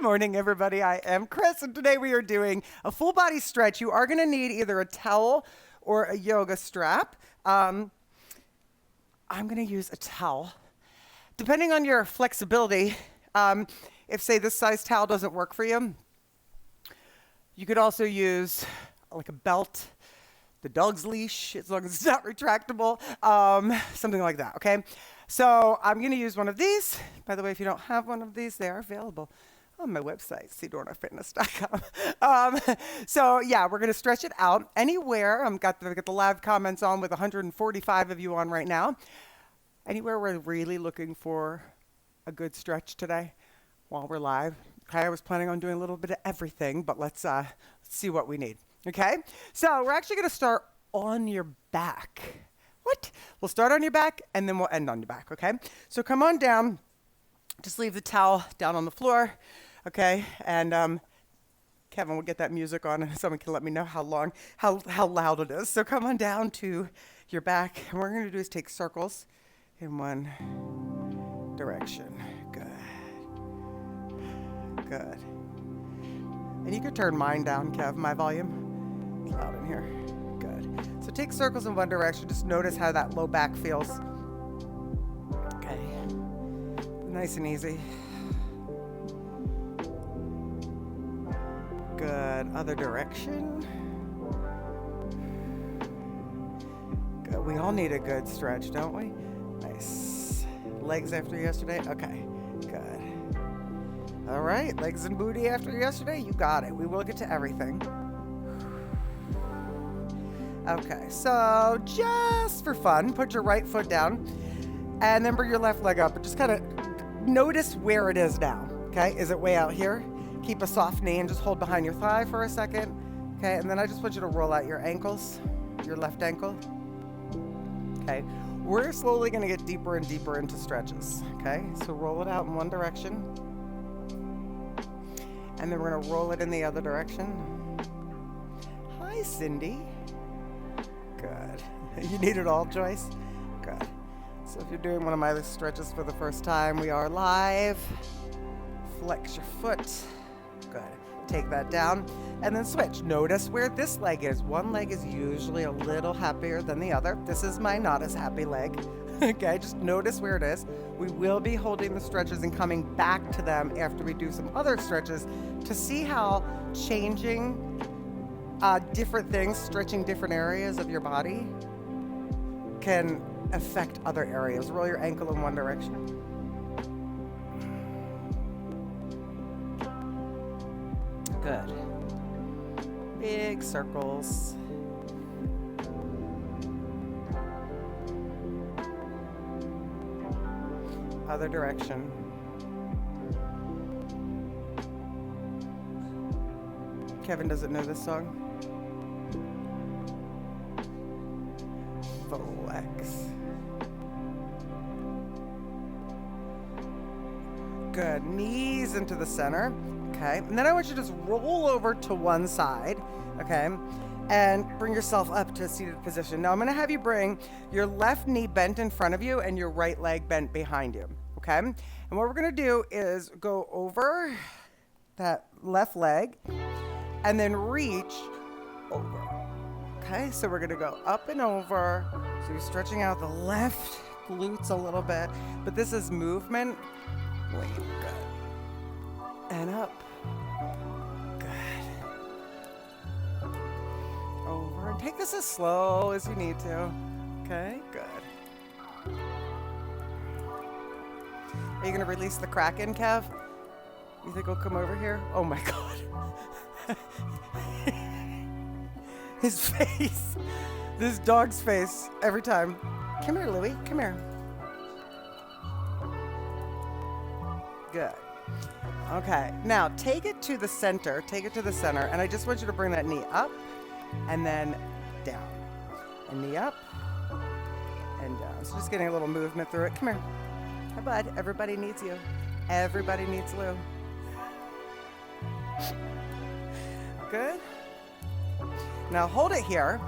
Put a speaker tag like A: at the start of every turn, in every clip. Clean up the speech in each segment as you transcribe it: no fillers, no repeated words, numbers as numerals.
A: morning, everybody. I am Chris, and today we are doing a full body stretch. You are going to need either a towel or a yoga strap. I'm going to use a towel. Depending on your flexibility, if, say, this size towel doesn't work for you, you could also use like a belt, the dog's leash, as long as it's not retractable, something like that, okay? So I'm going to use one of these. By the way, if you don't have one of these, they are available on my website, cdornafitness.com. So yeah, we're going to stretch it out anywhere. I've got the live comments on with 145 of you on right now. Anywhere we're really looking for a good stretch today while we're live. Okay, I was planning on doing a little bit of everything, but let's see what we need. Okay, so we're actually going to start on your back. What? We'll start on your back and then we'll end on your back, okay? So come on down. Just leave the towel down on the floor, okay? And Kevin will get that music on and someone can let me know how loud it is. So come on down to your back. And what we're going to do is take circles in one direction. Good. Good. And you could turn mine down, Kev, my volume. It's loud in here. Good. So take circles in one direction. Just notice how that low back feels. Okay. Nice and easy. Good. Other direction. Good. We all need a good stretch, don't we? Nice. Legs after yesterday? Okay. Good. All right. Legs and booty after yesterday? You got it. We will get to everything. Okay, so just for fun, put your right foot down and then bring your left leg up and just kind of notice where it is now, okay? Is it way out here? Keep a soft knee and just hold behind your thigh for a second, okay? And then I just want you to roll out your ankles, your left ankle, okay? We're slowly gonna get deeper and deeper into stretches, okay? So roll it out in one direction and then we're gonna roll it in the other direction. Hi, Cindy. Good. You need it all, Joyce? Good. So if you're doing one of my stretches for the first time, we are live. Flex your foot. Good. Take that down and then switch. Notice where this leg is. One leg is usually a little happier than the other. This is my not as happy leg. Okay, just notice where it is. We will be holding the stretches and coming back to them after we do some other stretches to see how changing different things, stretching different areas of your body can affect other areas. Roll your ankle in one direction. Good. Big circles. Other direction. Kevin doesn't know this song. Flex. Good. Knees into the center. Okay. And then I want you to just roll over to one side. Okay. And bring yourself up to a seated position. Now I'm going to have you bring your left knee bent in front of you and your right leg bent behind you. Okay. And what we're going to do is go over that left leg and then reach over. Okay, so we're gonna go up and over. So you're stretching out the left glutes a little bit, but this is movement. Lean, good. And up. Good. Over, and take this as slow as you need to. Okay, good. Are you gonna release the Kraken, Kev? You think he'll come over here? Oh my God. His face, this dog's face, every time. Come here, Louie, come here. Good. Okay, now take it to the center, and I just want you to bring that knee up and then down. And knee up and down. So just getting a little movement through it. Come here. Hi, bud. Everybody needs you. Everybody needs Lou. Good. Now hold it here.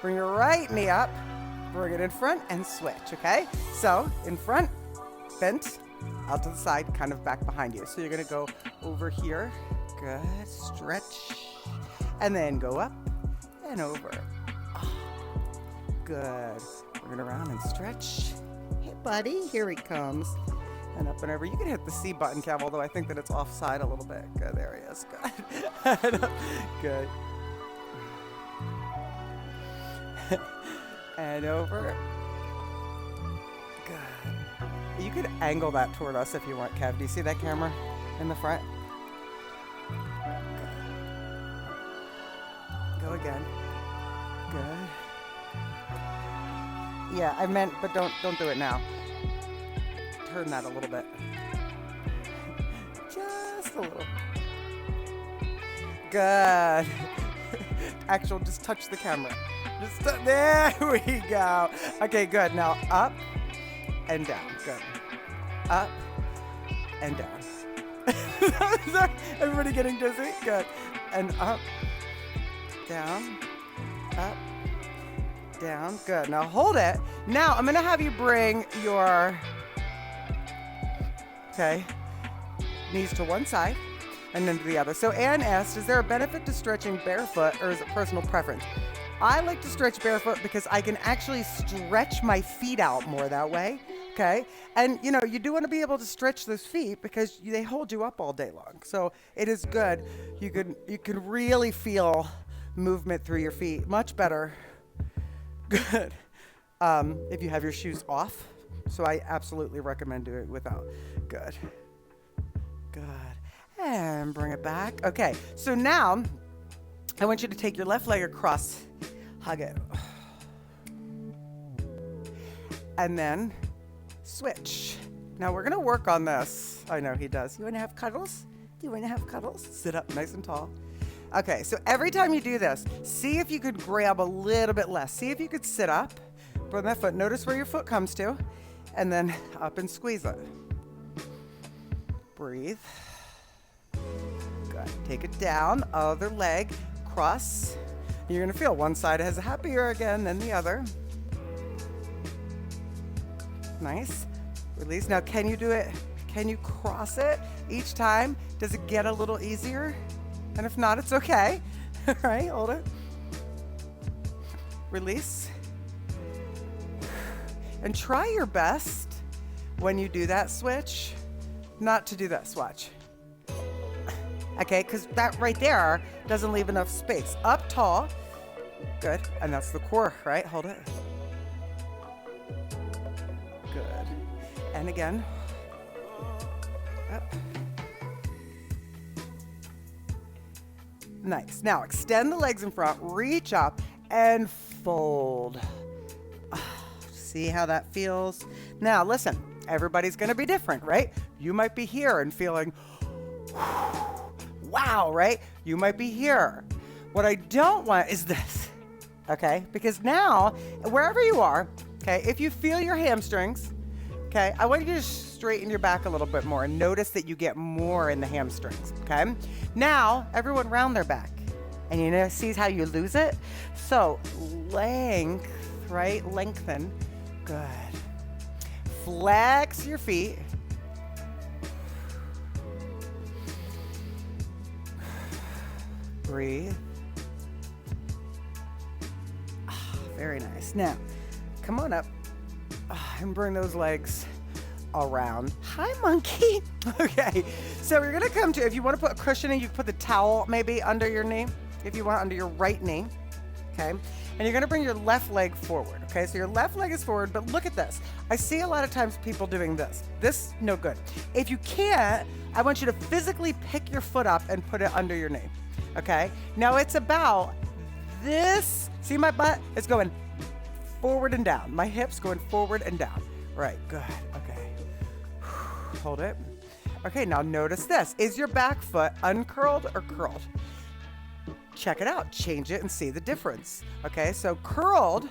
A: Bring your right knee up, bring it in front and switch, okay? So in front, bent, out to the side, kind of back behind you. So you're gonna go over here. Good, stretch. And then go up and over. Good. We're gonna round and stretch. Hey buddy, here he comes. And up and over. You can hit the C button, Kev, although I think that it's offside a little bit. Good, there he is. Good. Good. And over. Good. You could angle that toward us if you want, Kev. Do you see that camera in the front? Good. Go again. Good. Yeah, I meant, but don't do it now. Turn that a little bit. Just a little. Good. Actual, just touch the camera. There we go. Okay, good. Now up and down. Good. Up and down. Everybody getting dizzy? Good. And up, down, up, down. Good. Now hold it. Now I'm going to have you bring your knees to one side and then to the other. So Anne asked, is there a benefit to stretching barefoot or is it personal preference? I like to stretch barefoot because I can actually stretch my feet out more that way. Okay. And you know, you do want to be able to stretch those feet because they hold you up all day long. So it is good. You can really feel movement through your feet much better. Good. If you have your shoes off. So I absolutely recommend doing it without. Good. Good. And bring it back. Okay. So now I want you to take your left leg across, hug it. And then switch. Now we're going to work on this. I know he does. You want to have cuddles? Do you want to have cuddles? Sit up nice and tall. Okay. So every time you do this, see if you could grab a little bit less. See if you could sit up. Bring that foot. Notice where your foot comes to. And then up and squeeze it. Breathe. Good. Take it down. Other leg. Cross. You're going to feel one side has a happier again than the other. Nice. Release. Now, can you do it? Can you cross it each time? Does it get a little easier? And if not, it's okay. All right, hold it. Release. And try your best when you do that switch, not to do this. Watch. Okay, because that right there doesn't leave enough space. Up tall. Good. And that's the core, right? Hold it. Good. And again. Up. Nice. Now extend the legs in front, reach up, and fold. See how that feels? Now listen, everybody's going to be different, right? You might be here and feeling, wow, right? You might be here. What I don't want is this, okay? Because now, wherever you are, okay, if you feel your hamstrings, okay, I want you to straighten your back a little bit more and notice that you get more in the hamstrings, okay? Now, everyone round their back. And you know, see how you lose it? So, length, right? Lengthen. Good. Flex your feet. Breathe. Very nice. Now, come on up and bring those legs around. Hi, monkey. Okay, so we're gonna come to, if you want to put a cushion in, you can put the towel maybe under your knee, if you want, under your right knee. Okay, and you're gonna bring your left leg forward. Okay, so your left leg is forward, but look at this. I see a lot of times people doing this. This, no good. If you can't, I want you to physically pick your foot up and put it under your knee. Okay, now it's about this. See my butt? It's going forward and down. My hips going forward and down. Right, good, okay. Hold it. Okay, now notice this. Is your back foot uncurled or curled? Check it out. Change it and see the difference. Okay, so curled,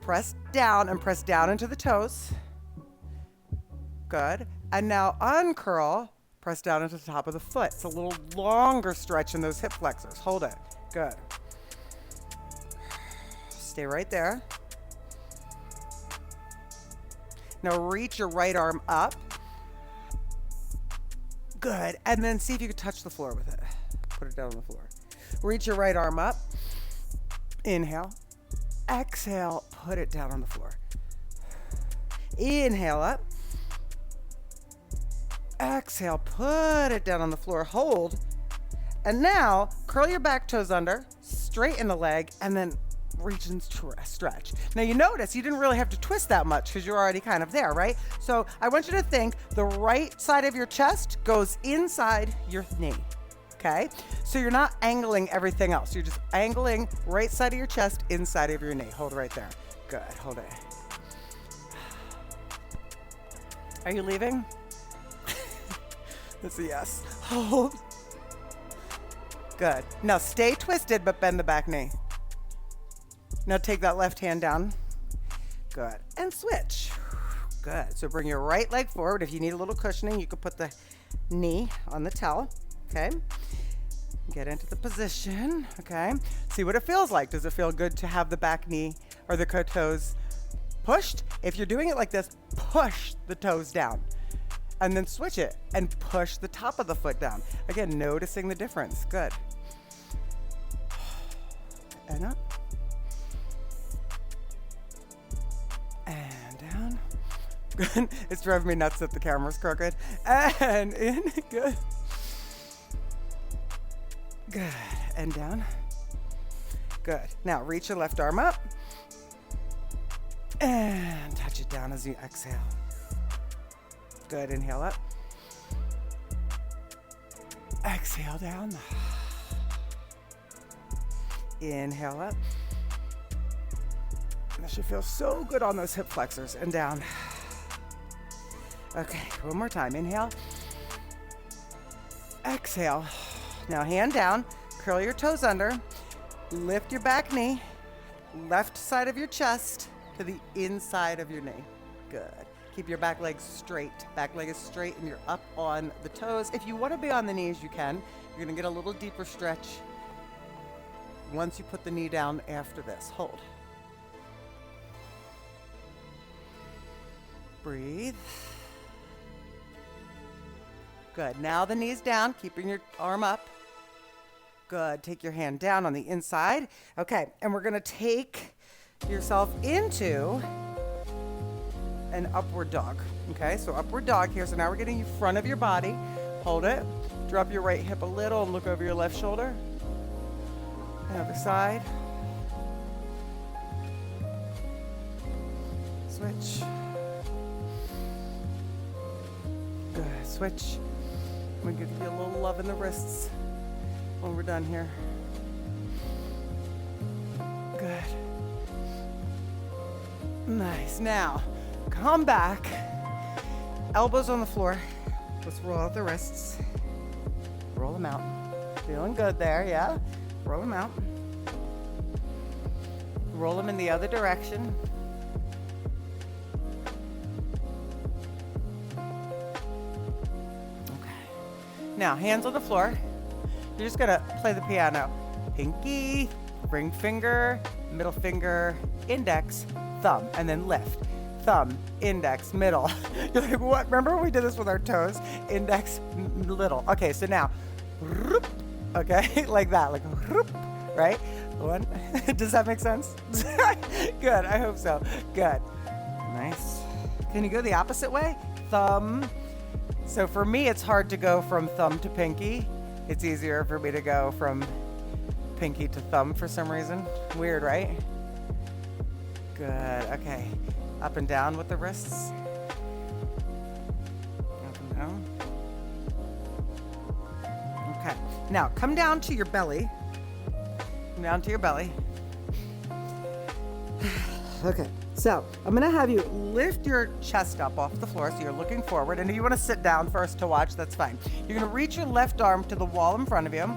A: press down and press down into the toes. Good. And now uncurl, press down into the top of the foot. It's a little longer stretch in those hip flexors. Hold it. Good. Stay right there. Now reach your right arm up. Good. And then see if you can touch the floor with it. Put it down on the floor. Reach your right arm up. Inhale. Exhale. Put it down on the floor. Inhale up. Exhale. Put it down on the floor. Hold. And now curl your back toes under. Straighten the leg. And then reach and stretch. Now you notice you didn't really have to twist that much because you're already kind of there, right? So I want you to think the right side of your chest goes inside your knee, okay? So you're not angling everything else. You're just angling right side of your chest inside of your knee. Hold right there. Good, hold it. Are you leaving? That's a yes. Hold. Good. Now stay twisted, but bend the back knee. Now take that left hand down. Good. And switch. Good. So bring your right leg forward. If you need a little cushioning, you can put the knee on the towel. Okay. Get into the position. Okay. See what it feels like. Does it feel good to have the back knee or the toes pushed? If you're doing it like this, push the toes down. And then switch it and push the top of the foot down. Again, noticing the difference. Good. And up. And down. Good. It's driving me nuts that the camera's crooked. And in. Good. Good. And down. Good. Now reach your left arm up. And touch it down as you exhale. Good. Inhale up. Exhale down. Inhale up. That should feel so good on those hip flexors. And down. Okay, one more time. Inhale. Exhale. Now hand down. Curl your toes under. Lift your back knee. Left side of your chest to the inside of your knee. Good. Keep your back leg straight. Back leg is straight and you're up on the toes. If you want to be on the knees, you can. You're going to get a little deeper stretch once you put the knee down after this. Hold. Breathe. Good. Now the knees down, keeping your arm up. Good. Take your hand down on the inside. Okay. And we're going to take yourself into an upward dog. Okay, so upward dog here. So now we're getting you front of your body. Hold it. Drop your right hip a little and look over your left shoulder. And other side. Switch. Good. Switch. I'm going to give you a little love in the wrists when we're done here. Good. Nice. Now, come back. Elbows on the floor. Let's roll out the wrists. Roll them out. Feeling good there, yeah? Roll them out. Roll them in the other direction. Okay. Now, hands on the floor. You're just gonna play the piano. Pinky, ring finger, middle finger, index, thumb, and then lift. Thumb, index, middle. You're like, what? Remember we did this with our toes? Index, little. Okay, so now, okay, like that, like, right? One. Does that make sense? Good, I hope so. Good. Nice. Can you go the opposite way? Thumb. So for me, it's hard to go from thumb to pinky. It's easier for me to go from pinky to thumb for some reason. Weird, right? Good, okay. Up and down with the wrists. Up and down. Okay. Now, come down to your belly. Come down to your belly. Okay. So, I'm going to have you lift your chest up off the floor so you're looking forward. And if you want to sit down first to watch, that's fine. You're going to reach your left arm to the wall in front of you.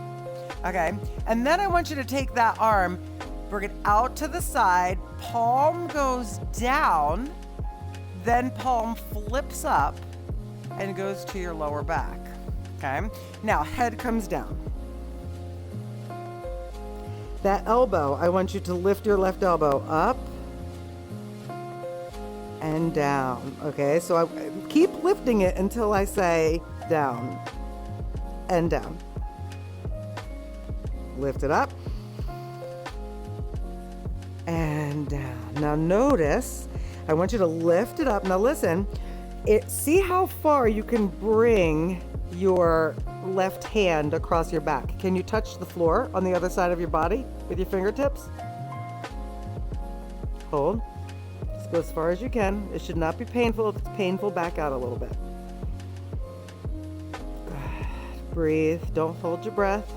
A: Okay. And then I want you to take that arm, bring it out to the side, palm goes down, then palm flips up and goes to your lower back. Okay? Now, head comes down. That elbow, I want you to lift your left elbow up and down. Okay? So I keep lifting it until I say down. and down. Lift it up and down. Now notice, I want you to lift it up. Now listen, see how far you can bring your left hand across your back. Can you touch the floor on the other side of your body with your fingertips? Hold. Just go as far as you can. It should not be painful. If it's painful, back out a little bit. Breathe. Don't hold your breath.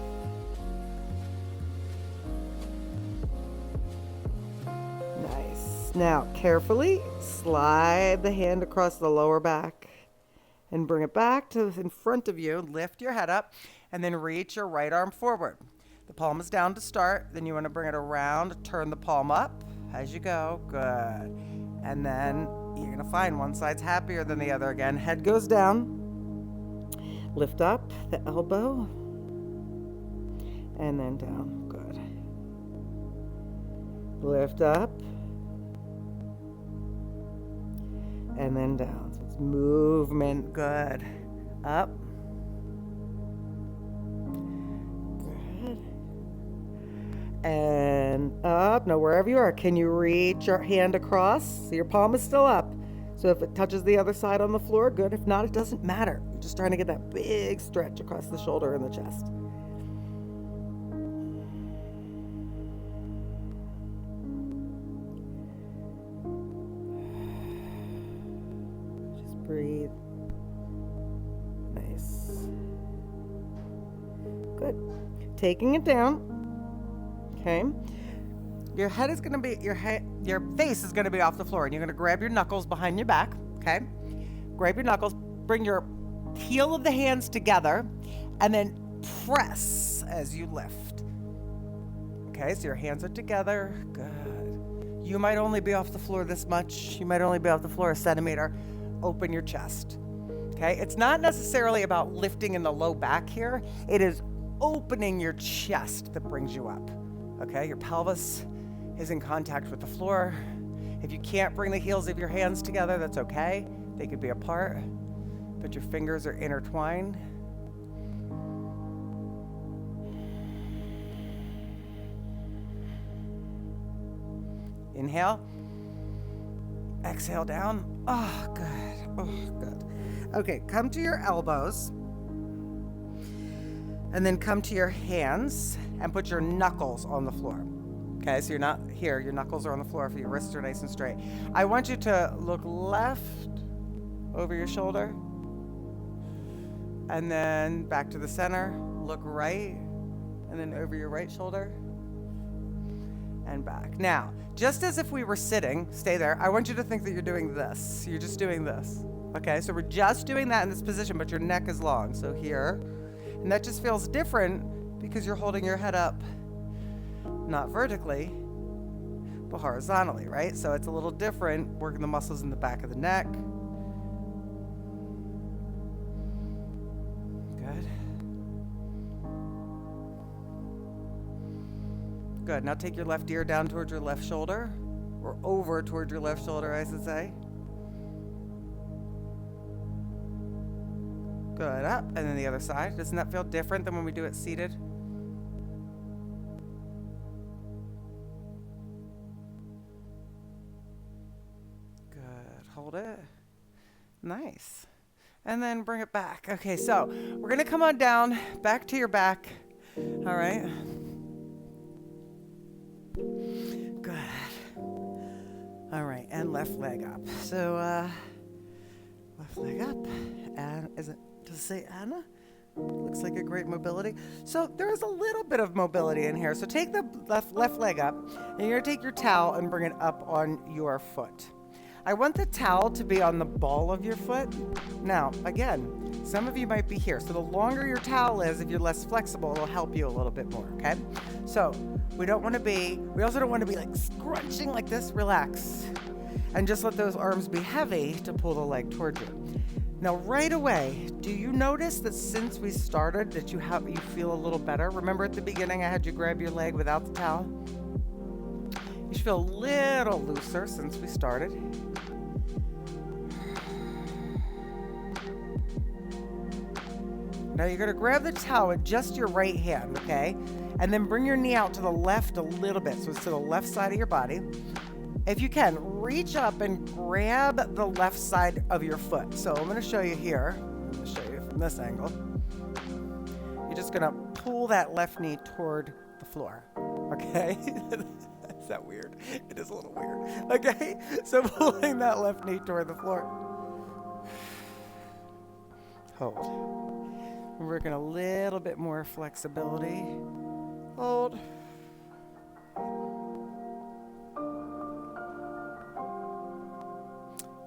A: Nice. Now, carefully slide the hand across the lower back and bring it back to in front of you. Lift your head up and then reach your right arm forward. The palm is down to start. Then you want to bring it around, turn the palm up as you go. Good. And then you're going to find one side's happier than the other again. Head goes down. Lift up the elbow and then down. Good. Lift up and then down. So it's movement. Good. Up. Good. And up. Now wherever you are, can you reach your hand across? So your palm is still up. So if it touches the other side on the floor, good. If not, it doesn't matter. You're just trying to get that big stretch across the shoulder and the chest. Just breathe. Nice. Good. Taking it down. Okay. Your head is going to be, your face is going to be off the floor, and you're going to grab your knuckles behind your back, okay? Grab your knuckles, bring your heel of the hands together, and then press as you lift. Okay, so your hands are together. Good. You might only be off the floor this much. You might only be off the floor a centimeter. Open your chest. Okay, it's not necessarily about lifting in the low back here. It is opening your chest that brings you up. Okay, your pelvis is in contact with the floor. If you can't bring the heels of your hands together, that's okay. They could be apart, but your fingers are intertwined. Inhale. Exhale down. Oh, good. Oh, good. Okay, come to your elbows. And then come to your hands and put your knuckles on the floor. Okay, so you're not here. Your knuckles are on the floor if your wrists are nice and straight. I want you to look left over your shoulder. And then back to the center. Look right. And then over your right shoulder. And back. Now, just as if we were sitting, stay there. I want you to think that you're doing this. You're just doing this. Okay, so we're just doing that in this position, but your neck is long. So here. And that just feels different because you're holding your head up, not vertically, but horizontally, right? So it's a little different, working the muscles in the back of the neck. Good. Good. Now take your left ear down towards your left shoulder, or over towards your left shoulder, I should say. Good, up, and then the other side. Doesn't that feel different than when we do it seated? Good, hold it. Nice. And then bring it back. Okay, so we're gonna come on down, back to your back. All right. Good. All right, and left leg up. So, left leg up, and does it say Anna? Looks like a great mobility. So there's a little bit of mobility in here. So take the left leg up, and you're gonna take your towel and bring it up on your foot. I want the towel to be on the ball of your foot. Now, again, some of you might be here. So the longer your towel is, if you're less flexible, it'll help you a little bit more, okay? So we also don't want to be like scrunching like this. Relax. And just let those arms be heavy to pull the leg towards you. Now, right away, do you notice that since we started that you feel a little better? Remember at the beginning I had you grab your leg without the towel? You should feel a little looser since we started. Now you're gonna grab the towel with just your right hand, okay? And then bring your knee out to the left a little bit, so it's to the left side of your body. If you can, reach up and grab the left side of your foot. So I'm gonna show you here. I'm gonna show you from this angle. You're just gonna pull that left knee toward the floor, okay? Is that weird? It is a little weird, okay? So pulling that left knee toward the floor. Hold. We're working a little bit more flexibility. Hold.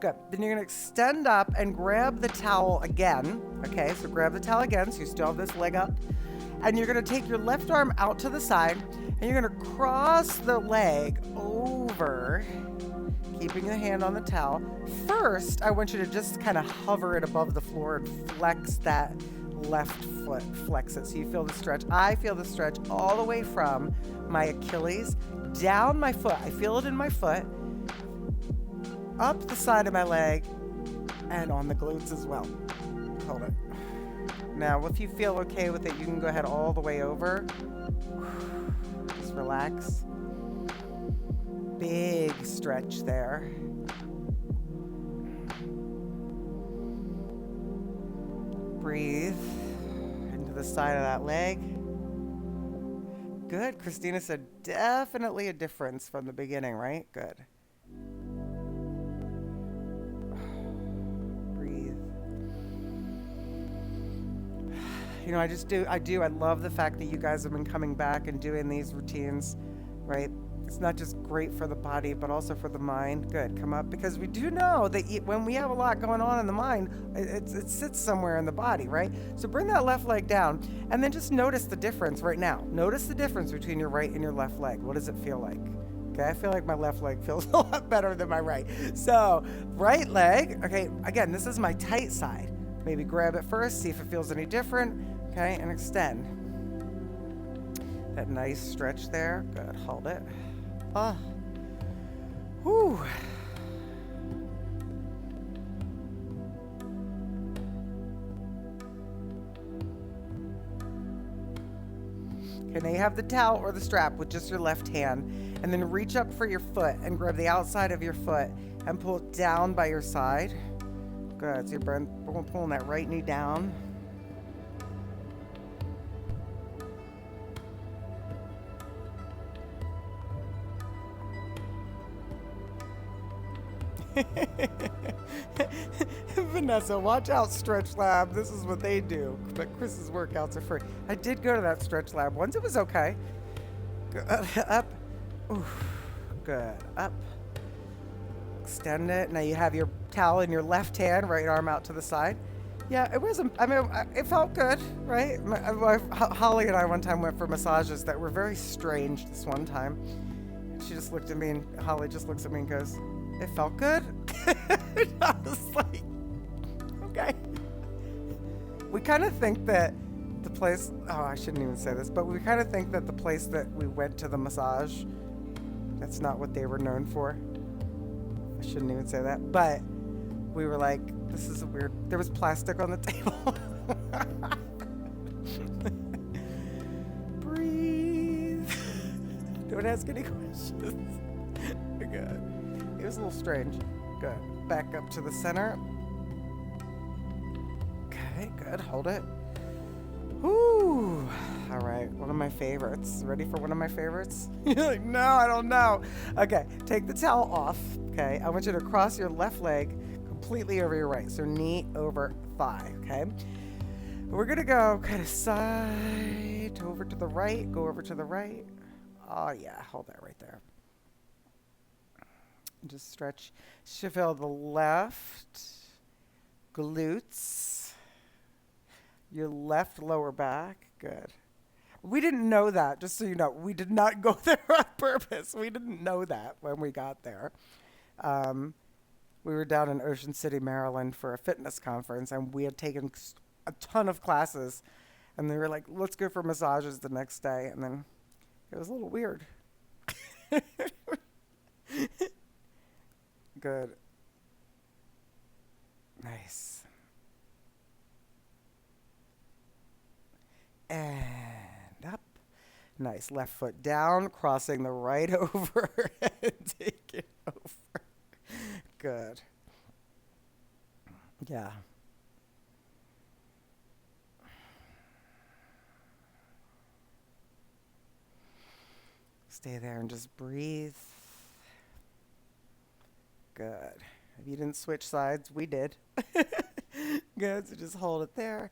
A: Good. Then you're going to extend up and grab the towel again. Okay, so grab the towel again, so you still have this leg up. And you're going to take your left arm out to the side, and you're going to cross the leg over, keeping the hand on the towel. First, I want you to just kind of hover it above the floor and flex that left foot. Flex it so you feel the stretch. I feel the stretch all the way from my Achilles down my foot. I feel it in my foot, up the side of my leg, and on the glutes as well. Hold it. Now, if you feel okay with it, you can go ahead all the way over. Just relax. Big stretch there. Breathe into the side of that leg. Good. Christina said definitely a difference from the beginning, right? Good. You know, I love the fact that you guys have been coming back and doing these routines, right? It's not just great for the body, but also for the mind. Good, come up, because we do know that when we have a lot going on in the mind, it sits somewhere in the body, right? So bring that left leg down, and then just notice the difference right now. Notice the difference between your right and your left leg. What does it feel like? Okay, I feel like my left leg feels a lot better than my right. So, right leg, okay, again, this is my tight side. Maybe grab it first, see if it feels any different, okay, and extend. That nice stretch there. Good, hold it. Ah. Whew. Okay, now you have the towel or the strap with just your left hand, and then reach up for your foot and grab the outside of your foot and pull it down by your side. Good, so you're pulling that right knee down. Vanessa, watch out, Stretch Lab. This is what they do. But Chris's workouts are free. I did go to that Stretch Lab once. It was okay. Good. Up. Oof. Good. Up. Extend it. Now you have your towel in your left hand, right arm out to the side. Yeah, it wasn't, I mean, it felt good, right? Holly and I one time went for massages that were very strange this one time. She just looked at me, and Holly just looks at me and goes, "It felt good?" I was like, okay. We kind of think that the place, I shouldn't even say this, but we kind of think that the place that we went to the massage, that's not what they were known for. I shouldn't even say that, but we were like, this is a weird, there was plastic on the table. Breathe. Don't ask any questions. Oh God. It was a little strange. Good. Back up to the center. Okay, good. Hold it. Whoo. All right, one of my favorites. Ready for one of my favorites? You're like, no, I don't know. Okay, take the towel off. Okay, I want you to cross your left leg completely over your right. So knee over thigh, okay? We're gonna go kind of side over to the right, go over to the right. Oh yeah, hold that right there. Just stretch. Should feel the left glutes, your left lower back. Good. We didn't know that, just so you know. We did not go there on purpose. We didn't know that when we got there. We were down in Ocean City, Maryland for a fitness conference, and we had taken a ton of classes, and they were like, let's go for massages the next day, and then it was a little weird. Good. Nice. Nice. Left foot down, crossing the right over and take it over. Good. Yeah. Stay there and just breathe. Good. If you didn't switch sides, we did. Good. So just hold it there.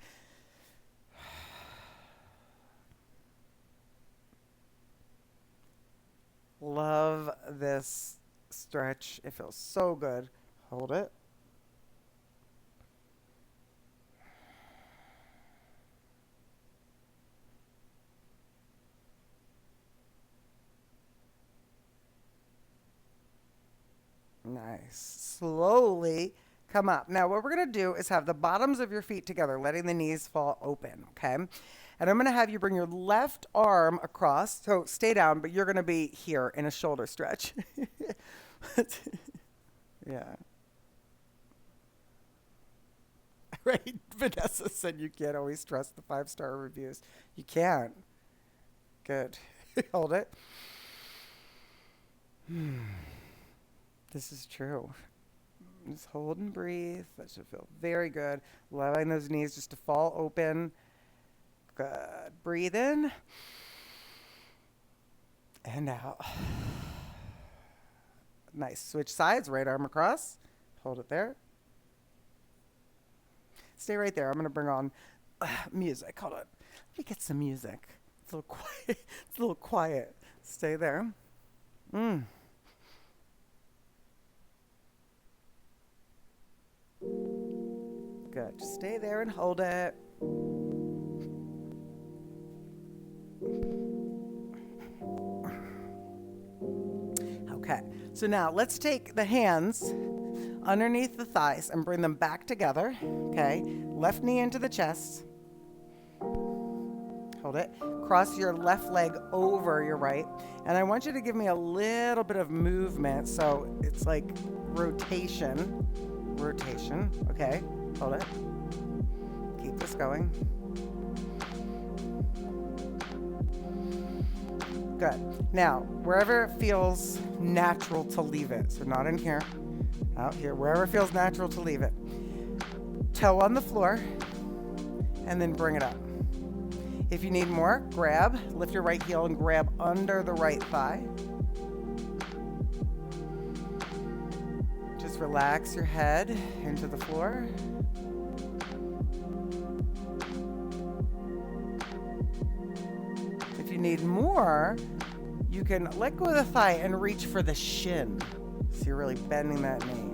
A: Love this stretch. It feels so good. Hold it. Nice. Slowly come up. Now, what we're going to do is have the bottoms of your feet together, letting the knees fall open, okay? And I'm going to have you bring your left arm across. So stay down, but you're going to be here in a shoulder stretch. Yeah. Right. Vanessa said you can't always trust the 5-star reviews. You can't. Good. Hold it. This is true. Just hold and breathe. That should feel very good. Allowing those knees just to fall open. Good. Breathe in. And out. Nice. Switch sides. Right arm across. Hold it there. Stay right there. I'm going to bring on music. Hold on. Let me get some music. It's a little quiet. It's a little quiet. Stay there. Good. Just stay there and hold it. Okay. So now let's take the hands underneath the thighs and bring them back together. Okay. Left knee into the chest. Hold it. Cross your left leg over your right. And I want you to give me a little bit of movement. So it's like rotation. Rotation. Okay. Hold it. Keep this going. Good. Now, wherever it feels natural to leave it. So not in here. Out here. Wherever it feels natural to leave it. Toe on the floor. And then bring it up. If you need more, grab. Lift your right heel and grab under the right thigh. Just relax your head into the floor. If you need more, you can let go of the thigh and reach for the shin. So you're really bending that knee.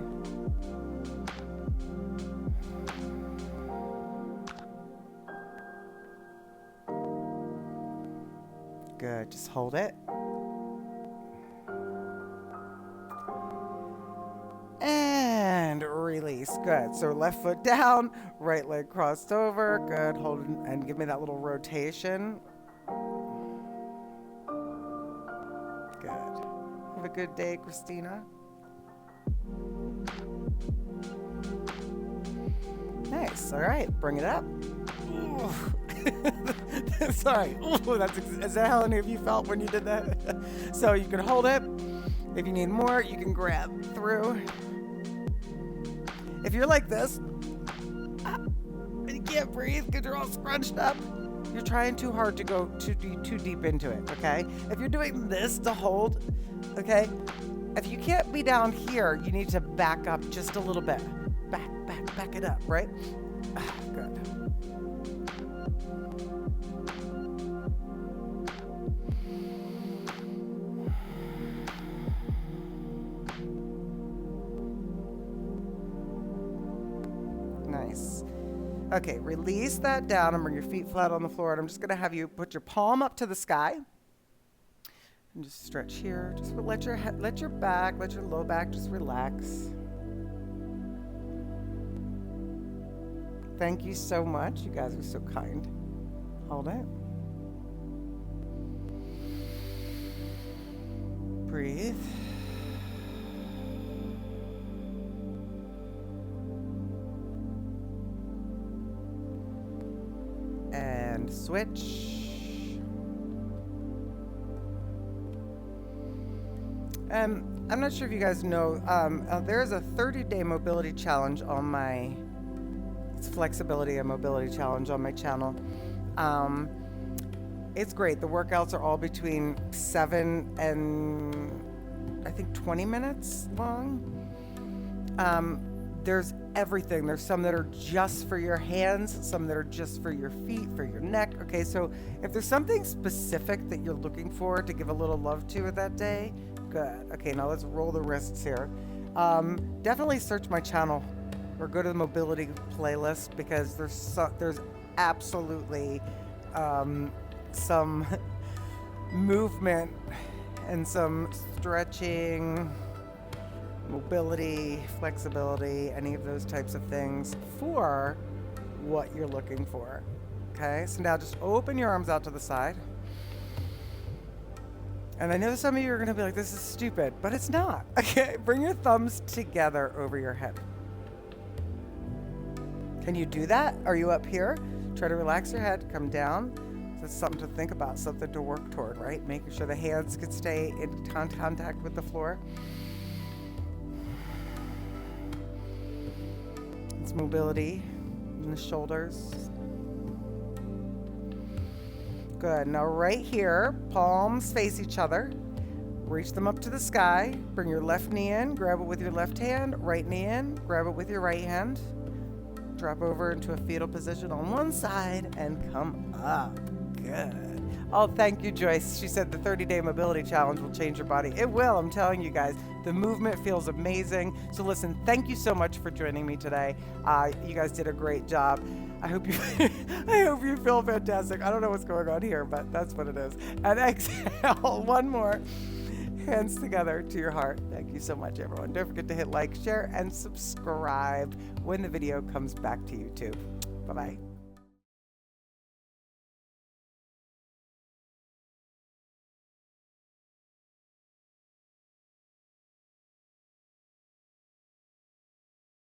A: Good. Just hold it. And release. Good. So left foot down, right leg crossed over. Good. Hold it and give me that little rotation. Good. Have a good day, Christina. Nice. All right. Bring it up. Sorry. Ooh, is that how any of you felt when you did that? So you can hold it. If you need more, you can grab through. If you're like this, and you can't breathe because you're all scrunched up, you're trying too hard to go too deep into it, okay? If you're doing this to hold, okay? If you can't be down here, you need to back up just a little bit. Back it up, right? Good. Nice. Okay, release that down and bring your feet flat on the floor. And I'm just going to have you put your palm up to the sky. And just stretch here. Just let your low back just relax. Thank you so much. You guys are so kind. Hold it. Breathe. And switch. I'm not sure if you guys know, there's a 30-day mobility challenge on my, it's flexibility and mobility challenge on my channel. It's great. The workouts are all between 7 and I think 20 minutes long. There's everything. There's some that are just for your hands, some that are just for your feet, for your neck. Okay, so if there's something specific that you're looking for to give a little love to that day, good. Okay, now let's roll the wrists here. Definitely search my channel or go to the mobility playlist, because there's absolutely some movement and some stretching, mobility, flexibility, any of those types of things for what you're looking for. Okay, so now just open your arms out to the side. And I know some of you are going to be like, this is stupid, but it's not. Okay, bring your thumbs together over your head. Can you do that? Are you up here? Try to relax your head, come down. That's something to think about, something to work toward, right? Making sure the hands could stay in contact with the floor. It's mobility in the shoulders. Good. Now right here, palms face each other. Reach them up to the sky. Bring your left knee in, grab it with your left hand. Right knee in, grab it with your right hand. Drop over into a fetal position on one side and come up. Good. Oh, thank you, Joyce. She said the 30-day mobility challenge will change your body. It will, I'm telling you guys. The movement feels amazing. So listen, thank you so much for joining me today. You guys did a great job. I hope you feel fantastic. I don't know what's going on here, but that's what it is. And exhale, one more. Hands together to your heart. Thank you so much, everyone. Don't forget to hit like, share, and subscribe when the video comes back to YouTube. Bye-bye.